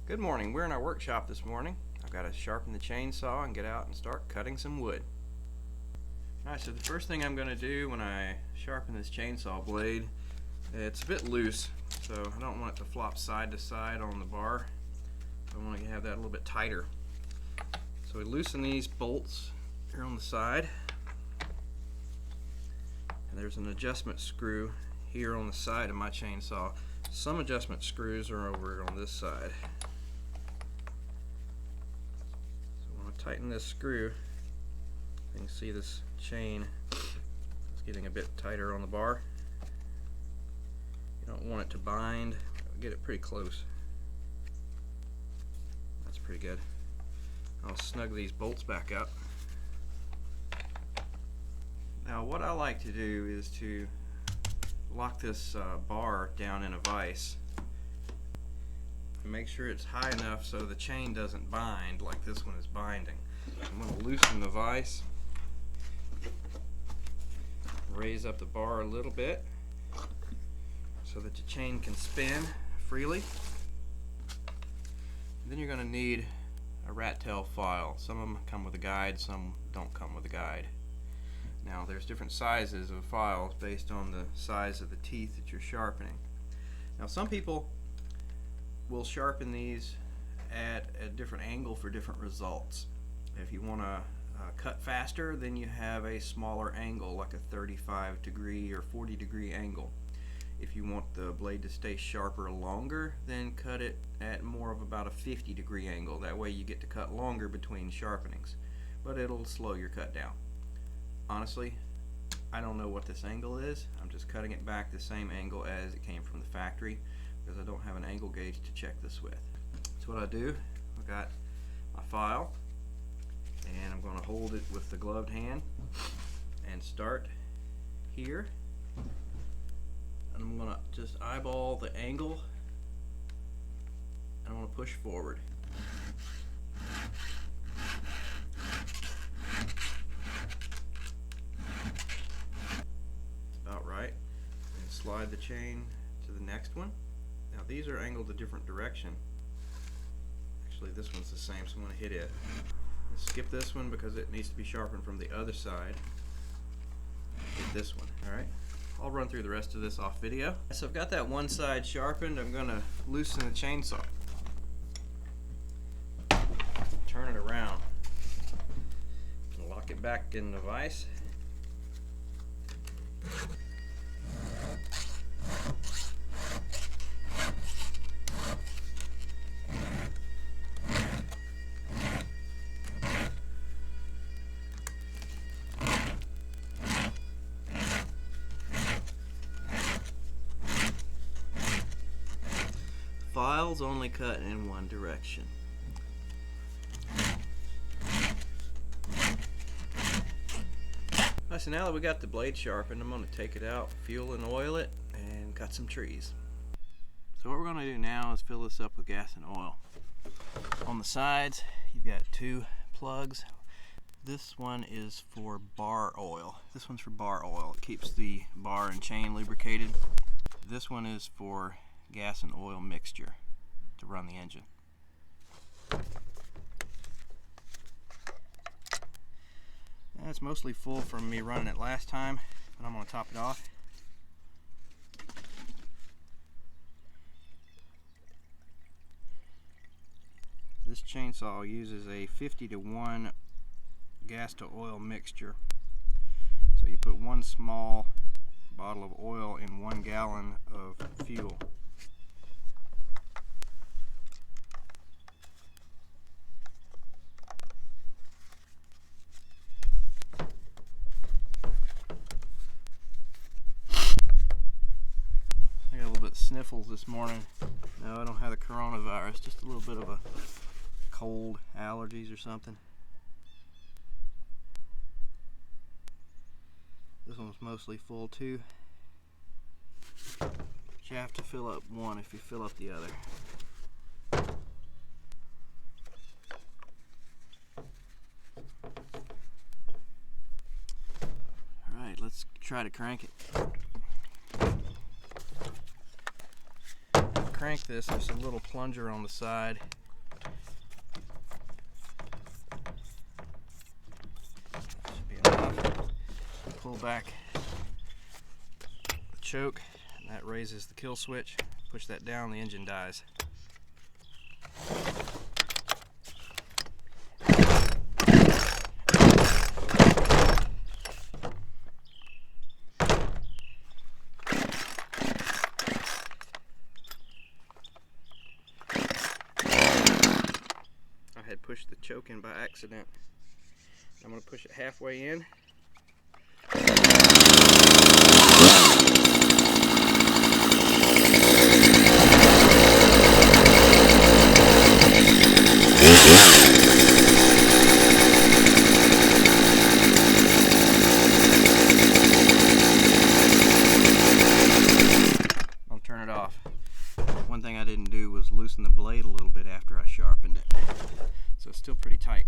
Good morning. We're in our workshop this morning. I've got to sharpen the chainsaw and get out and start cutting some wood. Alright, so the first thing I'm going to do when I sharpen this chainsaw blade, it's a bit loose, so I don't want it to flop side to side on the bar. I want to have that a little bit tighter. So we loosen these bolts here on the side, and there's an adjustment screw here on the side of my chainsaw. Some adjustment screws are over on this side. So I want to tighten this screw. You can see this chain is getting a bit tighter on the bar. You don't want it to bind. Get it pretty close. That's pretty good. I'll snug these bolts back up. Now what I like to do is to lock this bar down in a vise and make sure it's high enough so the chain doesn't bind like this one is binding. I'm going to loosen the vise, raise up the bar a little bit so that the chain can spin freely. Then you're going to need a rat tail file. Some of them come with a guide, some don't come with a guide. Now there's different sizes of files based on the size of the teeth that you're sharpening. Now some people will sharpen these at a different angle for different results. If you want to cut faster, then you have a smaller angle, like a 35-degree or 40-degree angle. If you want the blade to stay sharper longer, then cut it at more of about a 50-degree angle. That way you get to cut longer between sharpenings, but it'll slow your cut down. Honestly, I don't know what this angle is. I'm just cutting it back the same angle as it came from the factory because I don't have an angle gauge to check this with. So what I do, I've got my file and I'm going to hold it with the gloved hand and start here. And I'm going to just eyeball the angle and I'm going to push forward. About right. And slide the chain to the next one. Now these are angled a different direction. Actually this one's the same, so I'm going to hit it. Skip this one because it needs to be sharpened from the other side. Hit this one. Alright. I'll run through the rest of this off video. So I've got that one side sharpened. I'm going to loosen the chainsaw. Turn it around. And lock it back in the vise. Files only cut in one direction. Alright, so now that we got the blade sharpened, I'm going to take it out, fuel and oil it, and cut some trees. So what we're going to do now is fill this up with gas and oil. On the sides, you've got two plugs. This one is for bar oil. This one's for bar oil. It keeps the bar and chain lubricated. This one is for gas and oil mixture to run the engine. And it's mostly full from me running it last time, but I'm going to top it off. This chainsaw uses a 50-to-1 gas to oil mixture. So you put one small bottle of oil in 1 gallon of fuel. I got a little bit of sniffles this morning. No, I don't have the coronavirus, just a little bit of a cold, allergies or something. This one's mostly full too. But you have to fill up one if you fill up the other. Alright, let's try to crank it. crank this, there's a little plunger on the side. Should be enough. Pull back the choke, and that raises the kill switch. Push that down, the engine dies. I had pushed the choke in by accident. I'm going to push it halfway in. I'll turn it off. One thing I didn't do was loosen the blade a little bit after I sharpened it. So it's still pretty tight.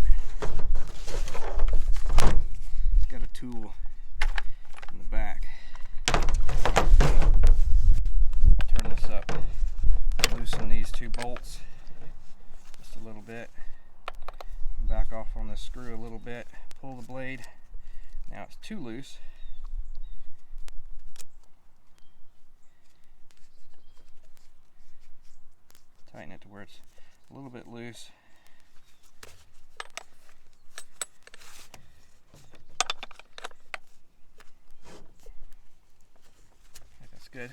It's got a tool in the back. Turn this up. Loosen these two bolts just a little bit. Back off on the screw a little bit. Pull the blade. Now it's too loose. Tighten it to where it's a little bit loose. Okay, that's good.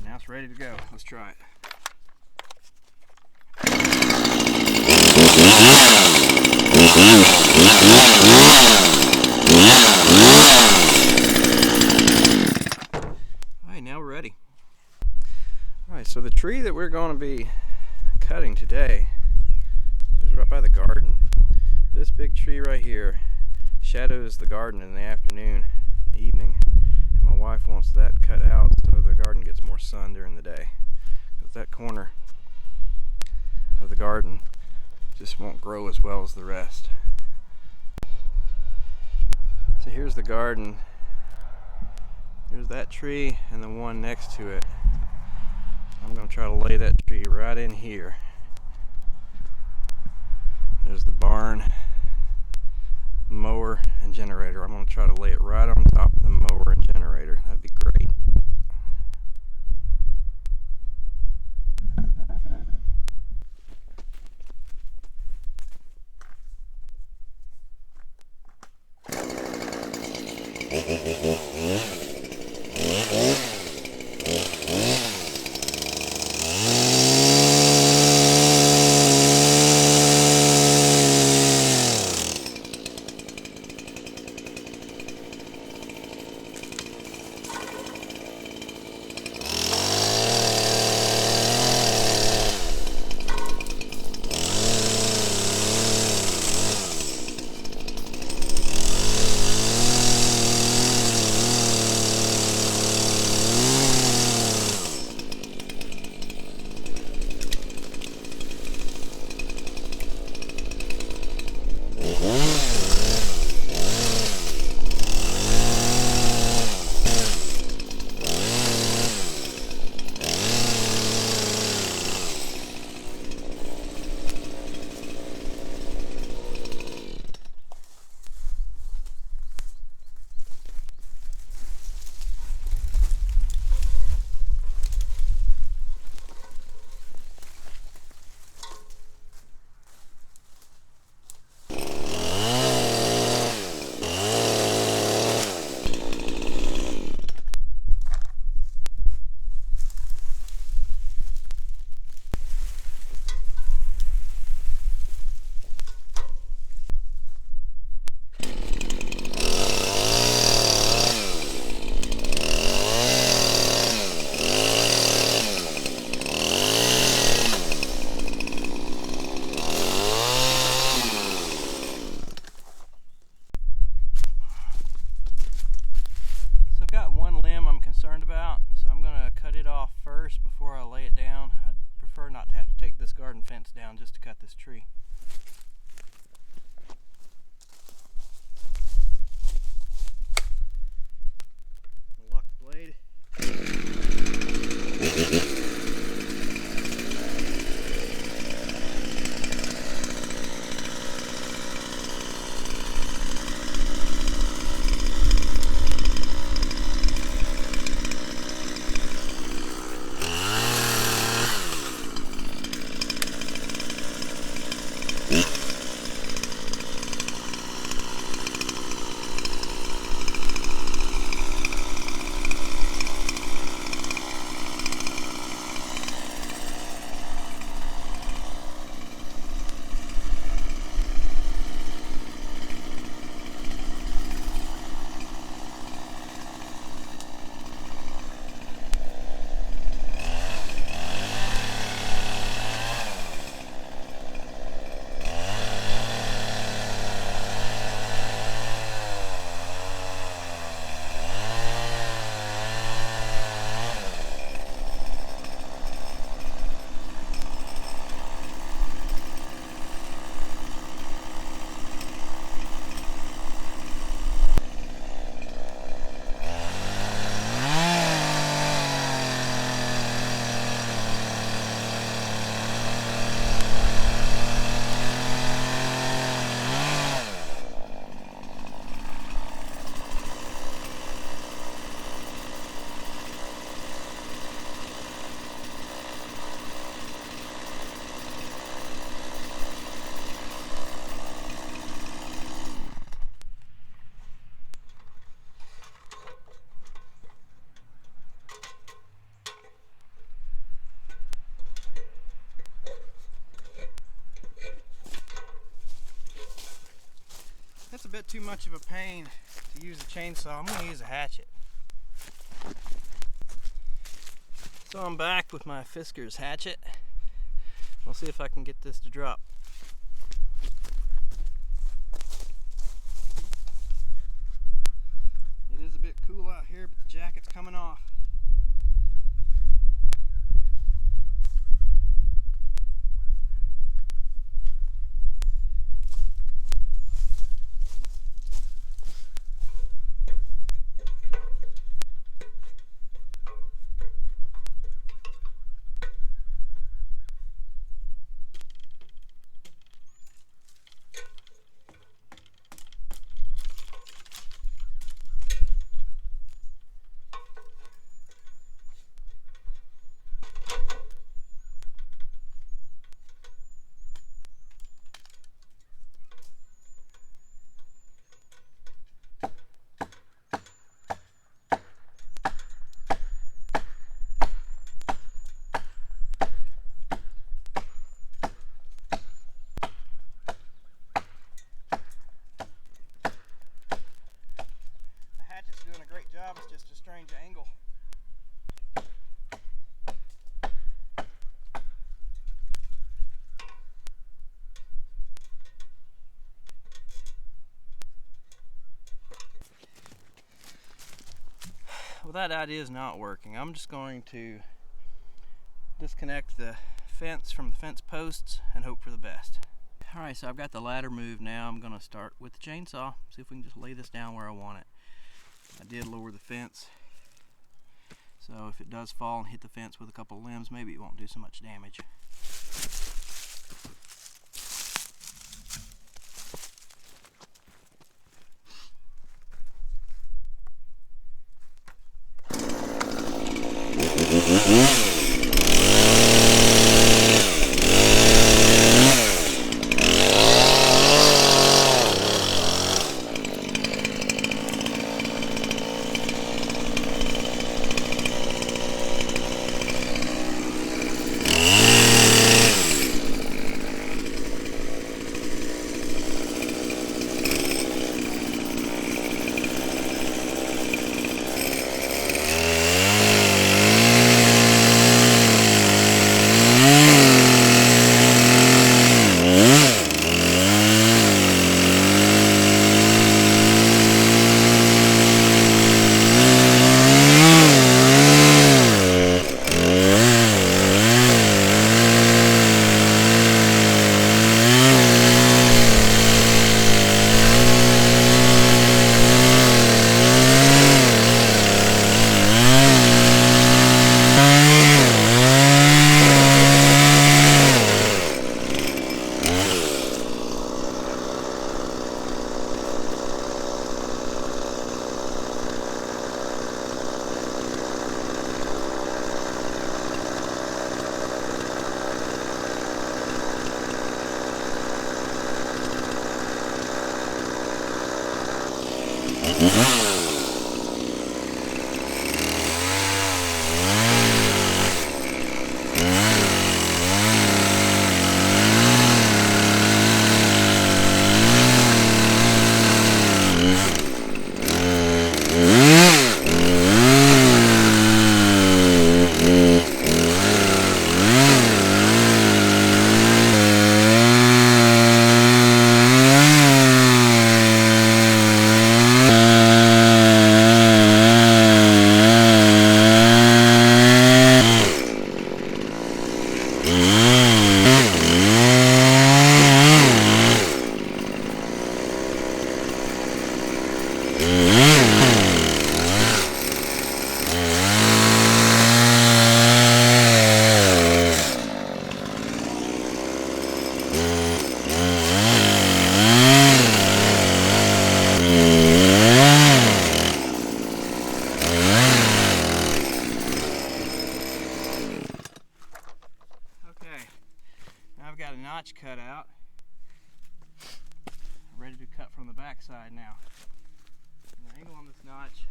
Now it's ready to go. Let's try it. Now we're ready. Alright, so the tree that we're going to be cutting today is right by the garden. This big tree right here shadows the garden in the afternoon and evening, and my wife wants that cut out so the garden gets more sun during the day. Because that corner of the garden just won't grow as well as the rest. So here's the garden. There's that tree and the one next to it. I'm going to try to lay that tree right in here. There's the barn, mower, and generator. I'm going to try to lay it right on top of the mower and generator. That'd be great. Garden fence down just to cut this tree. blade. That's a bit too much of a pain to use a chainsaw. I'm going to use a hatchet. So I'm back with my Fisker's hatchet. We'll see if I can get this to drop. It is a bit cool out here, but the jacket's coming off. Doing a great job, it's just a strange angle. Well, that idea is not working. I'm just going to disconnect the fence from the fence posts and hope for the best. Alright, so I've got the ladder moved now. I'm going to start with the chainsaw, see if we can just lay this down where I want it. I did lower the fence, so if it does fall and hit the fence with a couple of limbs, maybe it won't do so much damage. notch cut out. Ready to cut from the back side now. And the angle on this notch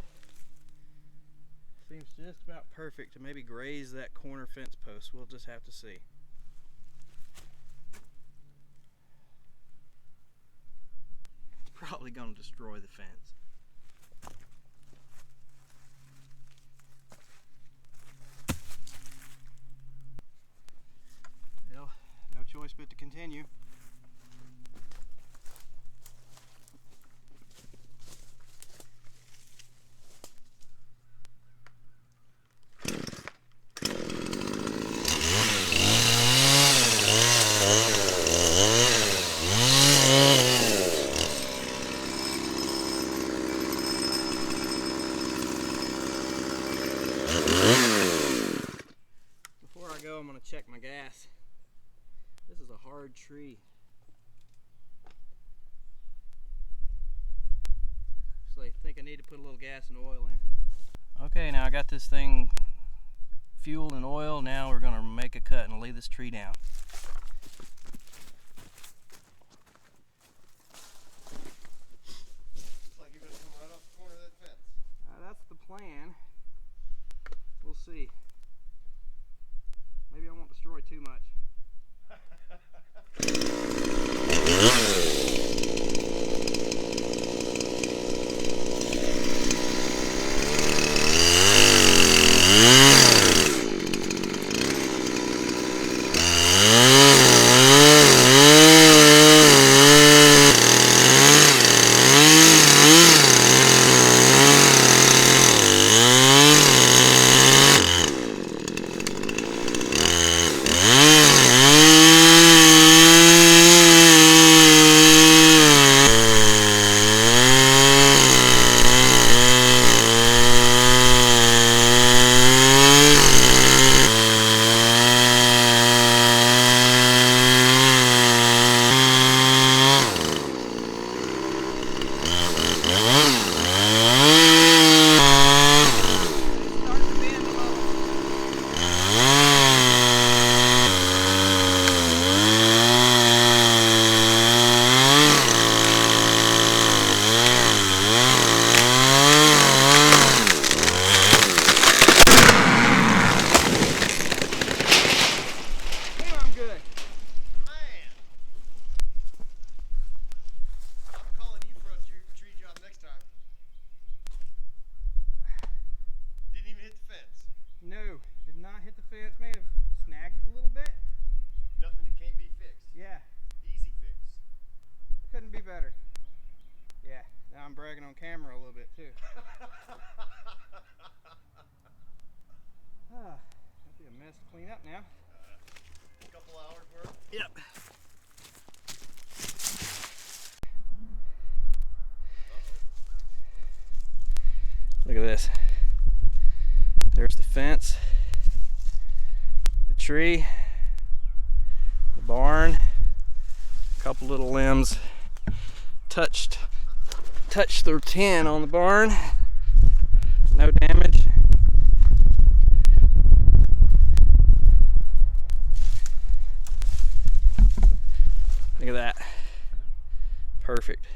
seems just about perfect to maybe graze that corner fence post. We'll just have to see. It's probably going to destroy the fence. Well, no choice but to continue. Before I go, I'm going to check my gas. This is a hard tree. So I think I need to put a little gas and oil in. Okay, now I got this thing fueled and oil. Now we're going to make a cut and lay this tree down. Looks like you're going to come right off the corner of that fence. That's the plan. We'll see. Maybe I won't destroy too much. No, did not hit the fence. May have snagged it a little bit. Nothing that can't be fixed. Yeah. Easy fix. Couldn't be better. Yeah, now I'm bragging on camera a little bit too. That'd be a mess to clean up now. A couple hours worth. Yep. Look at this. There's the fence, the tree, the barn, a couple little limbs touched the tin on the barn. No damage. Look at that. Perfect.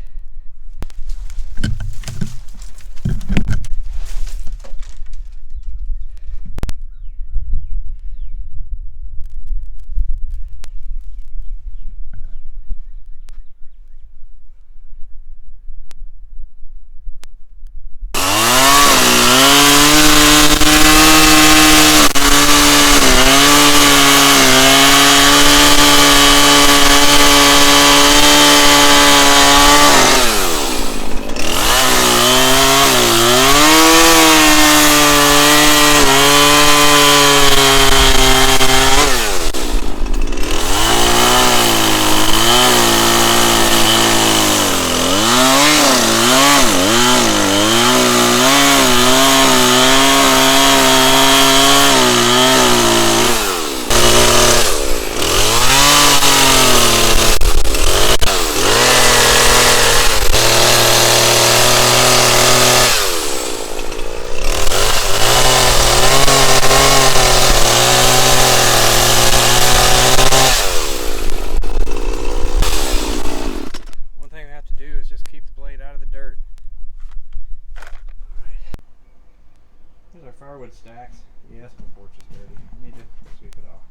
porch is ready. I need to sweep it off.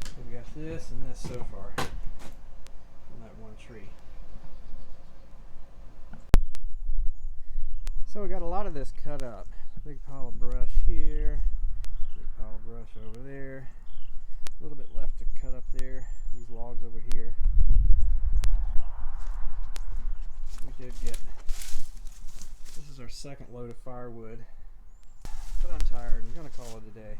So we got this and this so far on that one tree. So we got a lot of this cut up. Big pile of brush here, big pile of brush over there, a little bit left to cut up there, these logs over here. We did get, this is our second load of firewood, but I'm tired, I'm gonna call it a day.